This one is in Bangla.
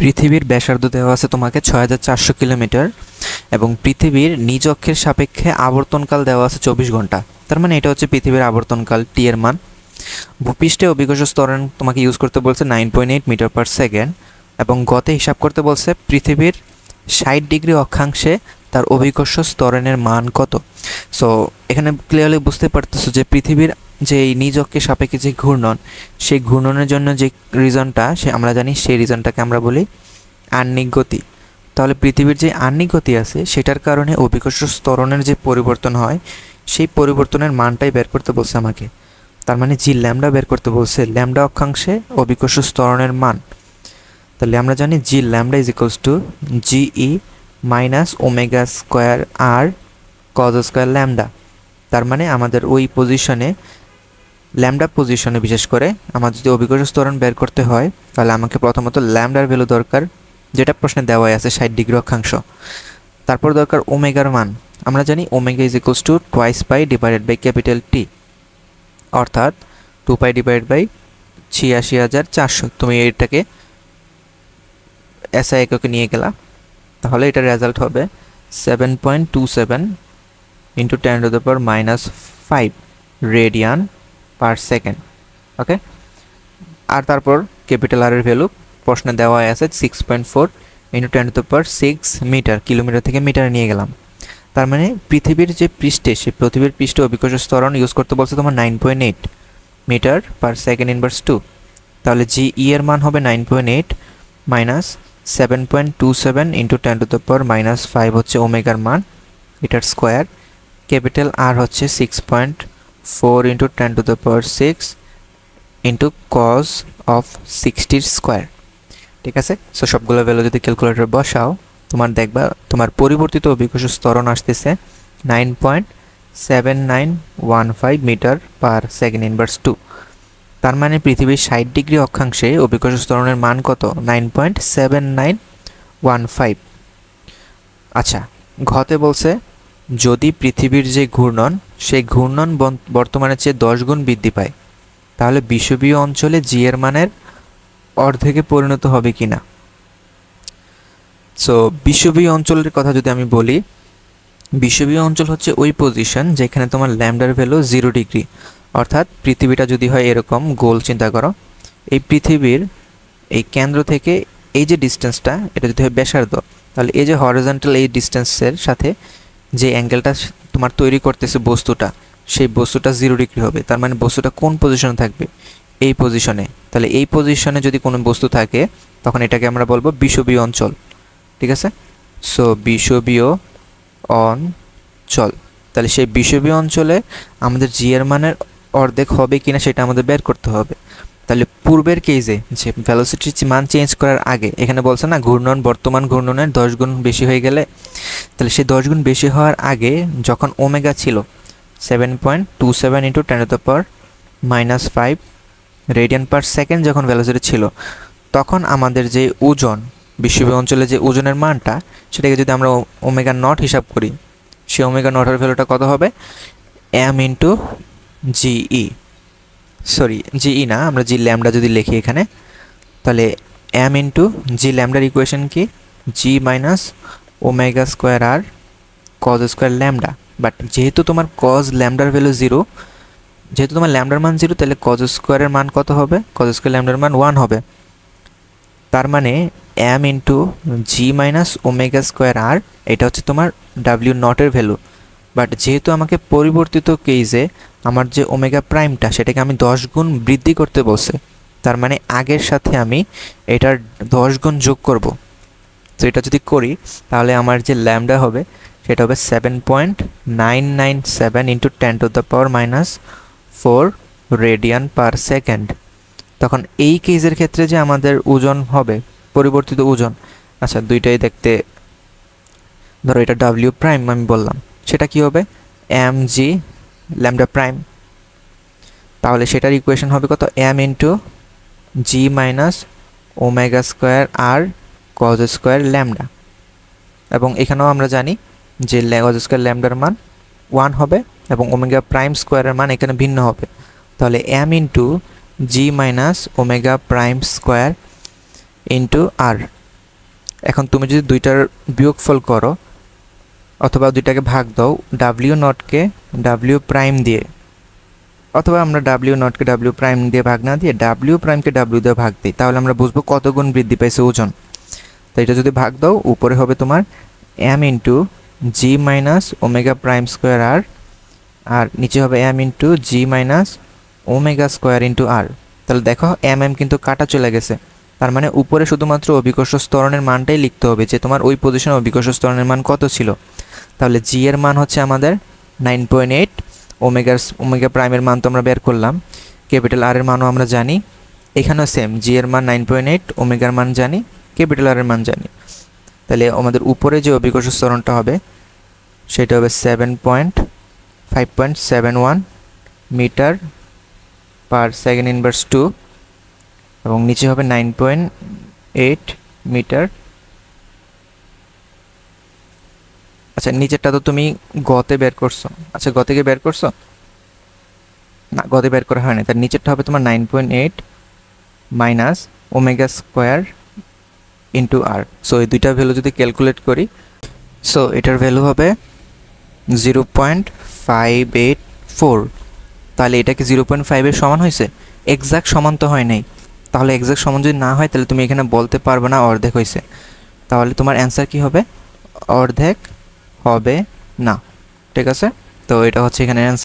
পৃথিবীর ব্যাসার্ধ দেওয়া আছে তোমাকে ৬৪০০ কিলোমিটার এবং পৃথিবীর নিজ অক্ষের সাপেক্ষে আবর্তনকাল দেওয়া আছে ২৪ ঘন্টা। তার মানে এটা হচ্ছে পৃথিবীর আবর্তনকাল টি এর মান। ভূপৃষ্ঠে অভিকর্ষ ত্বরণ তোমাকে ইউজ করতে বলছে 9.8 মিটার পার সেকেন্ড এবং গতে হিসাব করতে বলছে পৃথিবীর ৬০ ডিগ্রি অক্ষাংশে তার অভিকর্ষ ত্বরণের মান কত। সো এখানে ক্লিয়ারলি বুঝতে পারতেছো যে পৃথিবীর যে নিজ অক্ষের সাপেক্ষে যে ঘূর্ণন, সেই ঘূর্ণনের জন্য যে রিজনটা আমরা জানি, সেই রিজনটাকে আমরা বলি আহ্নিক গতি। তাহলে পৃথিবীর যে আহ্নিক গতি আছে সেটার কারণে অভিকর্ষ ত্বরণের যে পরিবর্তন হয়, সেই পরিবর্তনের মানটাই বের করতে বলছে আমাকে। তার মানে জি ল্যামডা বের করতে বলছে, ল্যামডা অক্ষাংশে অভিকর্ষ ত্বরণের মান। তাহলে আমরা জানি g lambda is equals to g minus omega square R cos square lambda. তার মানে আমাদের ওই পজিশনে, ল্যামডা পজিশনে বিশেষ করে আমার যদি অভিকর্ষ ত্বরণ বের করতে হয় তাহলে আমাকে প্রথমত ল্যামডার ভ্যালু দরকার, যেটা প্রশ্নে দেওয়াই আছে ৬০ ডিগ্রি অক্ষাংশ। তারপর দরকার ওমেগার মান। আমরা জানি omega is equals to twice pi divided by capital T, অর্থাৎ 2 পাই ডিভাইড বাই ৮৬,৪০০। তুমি এটাকে এসআই এককে নিয়ে গেলা, তাহলে এটার রেজাল্ট হবে 7.27 ইন্টু 10⁻⁻5 রেডিয়ান পার সেকেন্ড। ওকে, আর তারপর ক্যাপিটাল আর এর ভ্যালু প্রশ্নে দেওয়া আছে 6.4 ইন্টু 10⁻6 মিটার, কিলোমিটার থেকে মিটারে নিয়ে গেলাম। তার মানে পৃথিবীর যে পৃষ্ঠে, সেই পৃথিবীর পৃষ্ঠে অভিকর্ষ ত্বরণ ইউজ করতে বলছে তোমার 9.8 মিটার পার সেকেন্ড ইনভার্স 2। তাহলে জি ই এর মান হবে 9.8 মাইনাস 7.27 ইন্টু 10⁻⁻5 হচ্ছে ওমেগার মান, এটার স্কোয়ার। ক্যাপিটাল আর হচ্ছে 6.4 into 10⁻6 into cos of 60 square. ঠিক আছে, সো সবগুলো ভ্যালু যদি ক্যালকুলেটর বসাও তোমার দেখবা তোমার পরিবর্তিত অভিকর্ষ ত্বরণ আসতেছে 9.7915 মিটার পার সেকেন্ড ইনভার্স 2। তার মানে পৃথিবীর ৬০ ডিগ্রি অক্ষাংশে অভিকর্ষ ত্বরণের মান কত? 9.7915। আচ্ছা, ঘতে বলছে যদি পৃথিবীর যে ঘূর্ণন, সেই ঘূর্ণন বর্তমানের চেয়ে 10 গুণ বৃদ্ধি পায় তাহলে বিষুবীয় অঞ্চলে জি এর মানের অর্ধেকে পরিণত হবে কিনা। সো বিষুবীয় অঞ্চলের কথা যদি আমি বলি, বিষুবীয় অঞ্চল হচ্ছে ওই পজিশন যেখানে তোমার ল্যামডার ভ্যালু 0 ডিগ্রি। অর্থাৎ পৃথিবীটা যদি হয় এরকম গোল, চিন্তা করো, এই পৃথিবীর এই কেন্দ্র থেকে এই যে ডিস্টেন্সটা, এটা যদি হয় ব্যাসার্ধ, তাহলে এই যে হরিজন্টাল এই ডিস্টেন্সের সাথে যে অ্যাঙ্গেলটা তোমার তৈরি করতেছে বস্তুটা, সেই বস্তুটা 0 ডিগ্রি হবে। তার মানে বস্তুটা কোন পজিশনে থাকবে? এই পজিশনে। তাহলে এই পজিশনে যদি কোনো বস্তু থাকে তখন এটাকে আমরা বলবো বিষুবীয় অঞ্চল। ঠিক আছে, সো বিষুবীয় অঞ্চল। তাহলে সেই বিষুবীয় অঞ্চলে আমাদের জি এর মানের অর্ধেক হবে কিনা সেটা আমাদের বের করতে হবে। তাহলে পূর্বের কেসে যে ভ্যালোসিটির মান চেঞ্জ করার আগে, এখানে বলছে না ঘূর্ণন বর্তমান ঘূর্ণনের 10 গুণ বেশি হয়ে গেলে, তাহলে সেই 10 গুণ বেশি হওয়ার আগে যখন ওমেগা ছিল 7.27 ইন্টু 10⁻⁻5 রেডিয়ান পার সেকেন্ড যখন ভ্যালোসিটি ছিল, তখন আমাদের যে ওজন, বিষুবীয় অঞ্চলে যে ওজনের মানটা, সেটাকে যদি আমরা ওমেগা নট হিসাব করি, সেই ওমেগা নটের ভ্যালুটা কত হবে? M into G, sorry G না, আমরা জি ল্যামডা যদি লিখি এখানে, তাহলে এম ইন্টু জি ল্যামডার ইকুয়েশন কি? G minus omega square R cos square lambda. But যেহেতু তোমার কজ ল্যামডার ভ্যালু 0, যেহেতু তোমার ল্যামডার মান 0, তাহলে কজ স্কোয়ারের মান কত হবে? কজ স্কোয়ার ল্যামডার মান 1 হবে। তার মানে এম ইন্টু জি মাইনাস ওমেগা স্কোয়ার আর, এটা হচ্ছে তোমার ডাব্লিউ নটের ভ্যালু। বাট যেহেতু আমাকে পরিবর্তিত কেসে আমার যে ওমেগা প্রাইমটা, সেটাকে আমি 10 গুণ বৃদ্ধি করতে বলছে, তার মানে আগের সাথে আমি এটার 10 গুণ যোগ করব। তো এটা যদি করি তাহলে আমার যে ল্যামডা হবে সেটা হবে 7.997 ইন্টু 10⁻⁻4 রেডিয়ান পার সেকেন্ড। তখন এই কেসের ক্ষেত্রে যে আমাদের ওজন হবে, পরিবর্তিত ওজন, আচ্ছা দুইটাই দেখতে, ধরো এটা ডাব্লিউ প্রাইম আমি বললাম, সেটা কি হবে? M g lambda prime. তাহলে সেটার ইকুয়েশন হবে কত? এম ইন্টু জি মাইনাস ওমেগা স্কোয়ার আর কজ স্কোয়ার ল্যামডা। এবং এখানেও আমরা জানি যে কজ স্কোয়ার ল্যামডার মান 1 হবে এবং ওমেগা প্রাইম স্কোয়ারের মান এখানে ভিন্ন হবে। তাহলে এম ইন্টু জি minus omega prime square into R, এখন তুমি যদি দুইটার বিয়োগফল করো অথবা দুইটাকে ভাগ দাও ডাব্লিউ নটকে ডাব্লিউ প্রাইম দিয়ে, অথবা আমরা ডাব্লিউ নটকে ডাব্লিউ প্রাইম দিয়ে ভাগ না দিয়ে ডাব্লিউ প্রাইমকে ডাব্লিউ দিয়ে ভাগ দিই, তাহলে আমরা বুঝবো কত গুণ বৃদ্ধি পাইছে ওজন। তো এটা যদি ভাগ দাও উপরে হবে তোমার এম ইন্টু জি মাইনাস ওমেগা প্রাইম স্কোয়ার আর, আর নিচে হবে এম ইন্টু জি মাইনাস ওমেগা স্কোয়ার ইন্টু আর। তাহলে দেখো এম এম কিন্তু কাটা চলে গেছে, তার মানে উপরে শুধুমাত্র অভিকর্ষ ত্বরণের মানটাই লিখতে হবে যে তোমার ওই পজিশনে অভিকর্ষ ত্বরণের মান কত ছিল। তাহলে জি এর মান হচ্ছে আমাদের 9.8, ওমেগা প্রাইমের মান তো আমরা বের করলাম, ক্যাপিটাল আর এর মানও আমরা জানি, এখানেও সেম জি এর মান 9.8, ওমেগার মান জানি, ক্যাপিটাল আর এর মান জানি। তাহলে আমাদের উপরে যে অভিকর্ষ ত্বরণটা হবে সেটা হবে 5.71 মিটার পার সেকেন্ড ইনভার্স 2 এবং নিচে হবে 9.8 মিটার। আচ্ছা নিচেরটা তো তুমি গতে বের করছো, আচ্ছা গতে গিয়ে বের করছো না, গতে বের করা হয় না, তার নিচেরটা হবে তোমার 9.8 মাইনাস ওমেগা স্কোয়ার ইন্টু আর। সো এই দুইটা ভ্যালু যদি ক্যালকুলেট করি, সো এটার ভ্যালু হবে 0.584। তাহলে এটা কি 0.5 সমান হয়েছে? এক্সাক্ট সমান তো হয় নাই, তাহলে এক্সাক্ট সমান যদি না হয় তাহলে তুমি এখানে বলতে পারবে না অর্ধেক হয়েছে, তাহলে তোমার অ্যান্সার কি হবে? অর্ধেক হবে না। ঠিক আছে, তো এটা হচ্ছে এখানে অ্যান্সার।